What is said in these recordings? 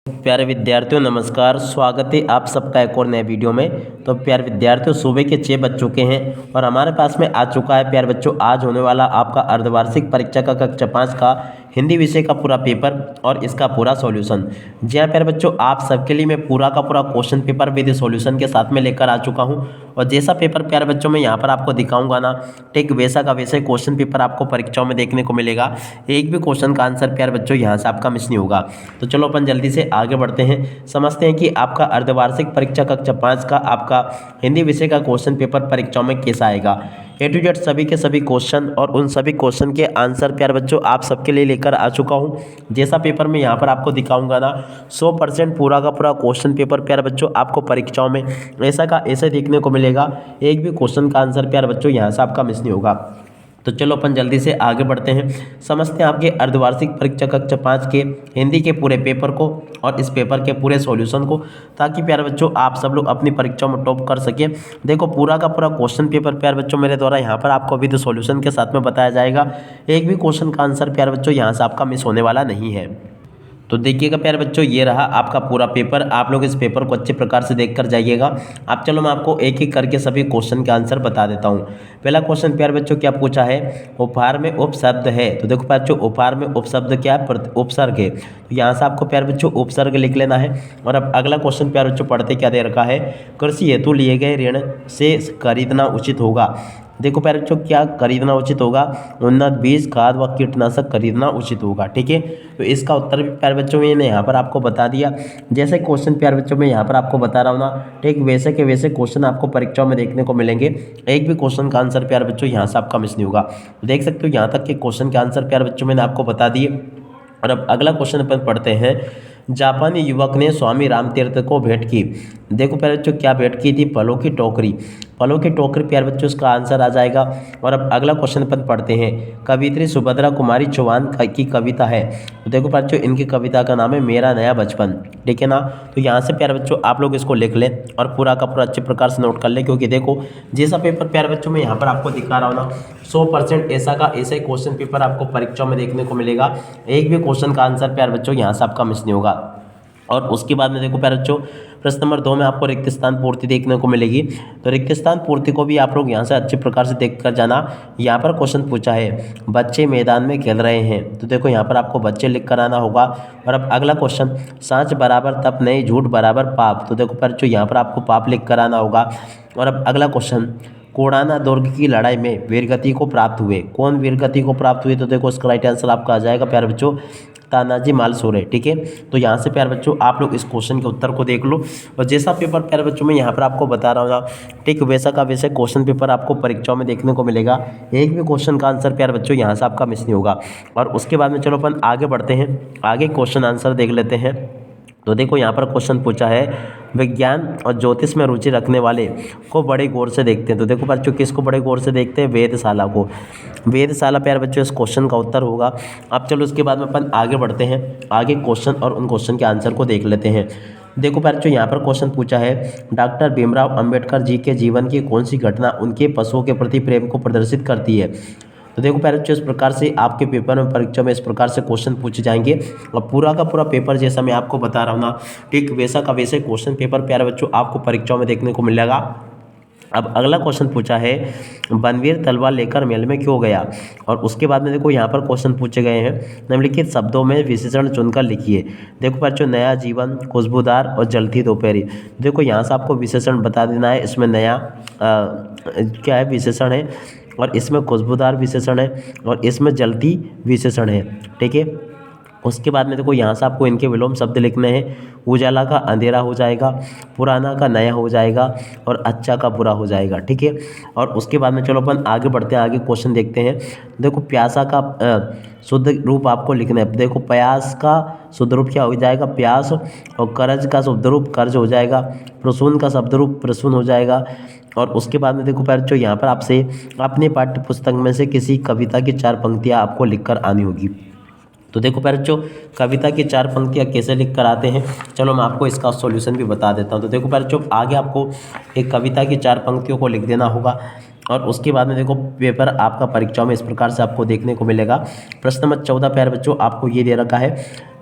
प्यारे विद्यार्थियों नमस्कार। स्वागत है आप सबका एक और नए वीडियो में। तो प्यारे विद्यार्थियों सुबह के 6 बज चुके हैं और हमारे पास में आ चुका है प्यारे बच्चों आज होने वाला आपका अर्धवार्षिक परीक्षा का कक्षा 5 का हिंदी विषय का पूरा पेपर और इसका पूरा सॉल्यूशन। जी हाँ प्यारे बच्चों, आप सबके लिए मैं पूरा का पूरा क्वेश्चन पेपर विद सॉल्यूशन के साथ में लेकर आ चुका हूँ। और जैसा पेपर प्यारे बच्चों मैं यहाँ पर आपको दिखाऊंगा ना, ठीक वैसा का वैसे क्वेश्चन पेपर आपको परीक्षाओं में देखने को मिलेगा। एक भी क्वेश्चन का आंसर प्यारे बच्चों यहाँ से आपका मिस नहीं होगा। तो चलो अपन जल्दी से आगे बढ़ते हैं, समझते हैं कि आपका अर्धवार्षिक परीक्षा कक्षा 5 का आपका हिंदी विषय का क्वेश्चन पेपर परीक्षाओं में कैसा आएगा। ए टू जेड सभी के सभी क्वेश्चन और उन सभी क्वेश्चन के आंसर प्यारे बच्चों आप सबके लिए लेकर आ चुका हूं। जैसा पेपर मैं यहाँ पर आपको दिखाऊंगा ना, 100% पूरा का पूरा क्वेश्चन पेपर प्यारे बच्चों आपको परीक्षाओं में ऐसा का ऐसे देखने को मिलेगा। एक भी क्वेश्चन का आंसर प्यारे बच्चों यहाँ से आपका मिस नहीं होगा। तो चलो अपन जल्दी से आगे बढ़ते हैं, समझते हैं आपके अर्धवार्षिक परीक्षा कक्षा 5 के हिंदी के पूरे पेपर को और इस पेपर के पूरे सॉल्यूशन को, ताकि प्यारे बच्चों आप सब लोग अपनी परीक्षाओं में टॉप कर सकें। देखो पूरा का पूरा क्वेश्चन पेपर प्यारे बच्चों मेरे द्वारा यहाँ पर आपको अभी तो सॉल्यूशन के साथ में बताया जाएगा। एक भी क्वेश्चन का आंसर प्यारे बच्चों यहाँ से आपका मिस होने वाला नहीं है। तो देखिएगा प्यारे बच्चों, ये रहा आपका पूरा पेपर। आप लोग इस पेपर को अच्छे प्रकार से देख कर जाइएगा। अब चलो मैं आपको एक एक करके सभी क्वेश्चन के आंसर बता देता हूँ। पहला क्वेश्चन प्यारे बच्चों क्या पूछा है, उपहार में उपशब्द है। तो देखो प्यारे बच्चों उपहार में उपशब्द क्या है, उपसर्ग है। तो यहाँ से आपको प्यारे बच्चों उपसर्ग लिख लेना है। और अब अगला क्वेश्चन प्यारे बच्चों पढ़ते क्या दे रखा है, कृषि हेतु लिए गए ऋण से खरीदना उचित होगा। देखो प्यारे बच्चों क्या खरीदना उचित होगा, उन्नत बीज खाद व कीटनाशक खरीदना उचित होगा। ठीक है, तो इसका उत्तर भी प्यारे बच्चों मैंने यहाँ पर आपको बता दिया। जैसे क्वेश्चन प्यारे बच्चों मैं यहाँ पर आपको बता रहा हूँ ना, ठीक वैसे के वैसे क्वेश्चन आपको परीक्षाओं में देखने को मिलेंगे। एक भी क्वेश्चन का आंसर प्यारे बच्चों यहाँ से आपका मिस नहीं होगा। तो देख सकते हो यहाँ तक के क्वेश्चन के आंसर प्यारे बच्चों मैंने आपको बता दिए। और अब अगला क्वेश्चन अपन पढ़ते हैं, जापानी युवक ने स्वामी रामतीर्थ को भेंट की। देखो प्यारे बच्चों क्या भेंट की थी, फलों की टोकरी। फलों की टोकरी प्यारे बच्चों इसका आंसर आ जाएगा। और अब अगला क्वेश्चन अपन पढ़ते हैं, कवित्री सुभद्रा कुमारी चौहान की कविता है। तो देखो प्यारे बच्चों इनकी कविता का नाम है मेरा नया बचपन। ठीक है ना, तो यहाँ से प्यारे बच्चों आप लोग इसको लिख लें और पूरा का पूरा अच्छे प्रकार से नोट कर लें, क्योंकि देखो जैसा पेपर प्यारे बच्चों मैं यहाँ पर आपको दिखा रहा हूँ ना, 100% ऐसा का ऐसा ही क्वेश्चन पेपर आपको परीक्षाओं में देखने को मिलेगा। एक भी क्वेश्चन का आंसर प्यारे बच्चों यहाँ से आपका मिस नहीं होगा। और उसके बाद में देखो प्यारे बच्चों प्रश्न नंबर 2 में आपको रिक्त स्थान पूर्ति देखने को मिलेगी। तो रिक्त स्थान पूर्ति को भी आप लोग यहाँ से अच्छे प्रकार से देख कर जाना। यहाँ पर क्वेश्चन पूछा है, बच्चे मैदान में खेल रहे हैं। तो देखो यहाँ पर आपको बच्चे लिख कर आना होगा। और अब अगला क्वेश्चन, सांच बराबर तप नहीं, झूठ बराबर पाप। तो देखो प्यारे बच्चों यहाँ पर आपको पाप लिख कर आना होगा। और अब अगला क्वेश्चन, कोडाना दुर्ग की लड़ाई में वीरगति को प्राप्त हुए। कौन वीरगति को प्राप्त हुए, तो देखो इसका राइट आंसर आपका आ जाएगा प्यारे बच्चों तानाजी मालसोरे। ठीक है, तो यहाँ से प्यारे बच्चों आप लोग इस क्वेश्चन के उत्तर को देख लो। और जैसा पेपर प्यारे बच्चों मैं यहाँ पर आपको बता रहा हूँ ना, ठीक वैसा का वैसे क्वेश्चन पेपर आपको परीक्षाओं में देखने को मिलेगा। एक भी क्वेश्चन का आंसर प्यारे बच्चों यहाँ से आपका मिस नहीं होगा। और उसके बाद में चलो अपन आगे बढ़ते हैं, आगे क्वेश्चन आंसर देख लेते हैं। तो देखो यहाँ पर क्वेश्चन पूछा है, विज्ञान और ज्योतिष में रुचि रखने वाले को बड़े गौर से देखते हैं। तो देखो बच्चों किसको बड़े गौर से देखते हैं, वेधशाला को। वेधशाला प्यारे बच्चों इस क्वेश्चन का उत्तर होगा। अब चलो उसके बाद में अपन आगे बढ़ते हैं, आगे क्वेश्चन और उन क्वेश्चन के आंसर को देख लेते हैं। देखो बच्चों यहाँ पर क्वेश्चन पूछा है, डॉक्टर भीमराव अंबेडकर जी के जीवन की कौन सी घटना उनके पशुओं के प्रति प्रेम को प्रदर्शित करती है। तो देखो प्यारे बच्चों इस प्रकार से आपके पेपर में परीक्षा में इस प्रकार से क्वेश्चन पूछे जाएंगे। और पूरा का पूरा पेपर जैसा मैं आपको बता रहा हूँ ना, ठीक वैसा का वैसे क्वेश्चन पेपर प्यारे बच्चों आपको परीक्षाओं में देखने को मिलेगा। अब अगला क्वेश्चन पूछा है, बनवीर तलवार लेकर महल में क्यों गया। और उसके बाद में देखो यहाँ पर क्वेश्चन पूछे गए हैं, निम्नलिखित शब्दों में विशेषण चुनकर लिखिए। देखो बच्चों नया जीवन, खुशबूदार और जलती दोपहरी। देखो यहाँ से आपको विशेषण बता देना है। इसमें नया क्या है विशेषण है, और इसमें खुशबूदार विशेषण है, और इसमें जलती विशेषण है। ठीक है, उसके बाद में देखो यहाँ से आपको इनके विलोम शब्द लिखने हैं। उजाला का अंधेरा हो जाएगा, पुराना का नया हो जाएगा, और अच्छा का बुरा हो जाएगा। ठीक है, और उसके बाद में चलो अपन आगे बढ़ते हैं, आगे क्वेश्चन देखते हैं। देखो प्यासा का शुद्ध रूप आपको लिखना है। देखो प्यास का शुद्ध रूप क्या हो जाएगा, प्यास। और कर्ज का शुद्ध रूप कर्ज हो जाएगा। प्रसून का शब्द रूप प्रसून हो जाएगा। और उसके बाद में देखो बच्चों यहाँ पर आपसे अपने पाठ्य पुस्तक में से किसी कविता की 4 पंक्तियाँ आपको लिखकर आनी होगी। तो देखो बच्चों कविता की 4 पंक्तियाँ कैसे लिख कर आते हैं, चलो मैं आपको इसका सॉल्यूशन भी बता देता हूँ। तो देखो बच्चों आगे आपको एक कविता की 4 पंक्तियों को लिख देना होगा। और उसके बाद में देखो पेपर आपका परीक्षाओं में इस प्रकार से आपको देखने को मिलेगा। प्रश्न नंबर 14 प्यारे बच्चों आपको ये दे रखा है,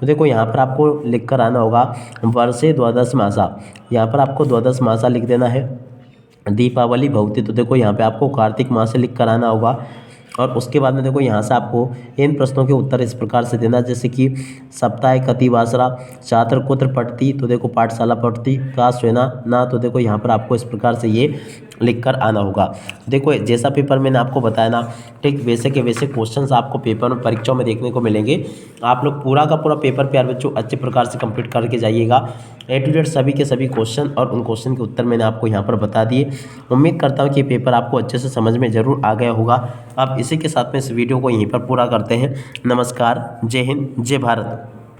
तो देखो यहाँ पर आपको लिख कर आना होगा वर्षे द्वादश मासा, यहाँ पर आपको द्वादश मासा लिख देना है। दीपावली भवती, तो देखो यहाँ पे आपको कार्तिक मास से लिख कर आना होगा। और उसके बाद में देखो यहाँ से आपको इन प्रश्नों के उत्तर इस प्रकार से देना, जैसे कि सप्ताह कति वासरा, छात्र कुत्र पढ़ती, तो देखो पाठशाला पढ़ती, का स्वेना ना, तो देखो यहाँ पर आपको इस प्रकार से ये लिख कर आना होगा। देखो जैसा पेपर मैंने आपको बताया ना, ठीक वैसे के वैसे क्वेश्चंस आपको पेपर में परीक्षाओं में देखने को मिलेंगे। आप लोग पूरा का पूरा पेपर प्यारे बच्चों अच्छे प्रकार से कंप्लीट करके जाइएगा। ए टू जेड सभी के सभी क्वेश्चन और उन क्वेश्चन के उत्तर मैंने आपको यहाँ पर बता दिए। उम्मीद करता हूँ कि पेपर आपको अच्छे से समझ में ज़रूर आ गया होगा। अब इसी के साथ में इस वीडियो को यहीं पर पूरा करते हैं। नमस्कार, जय हिंद, जय भारत।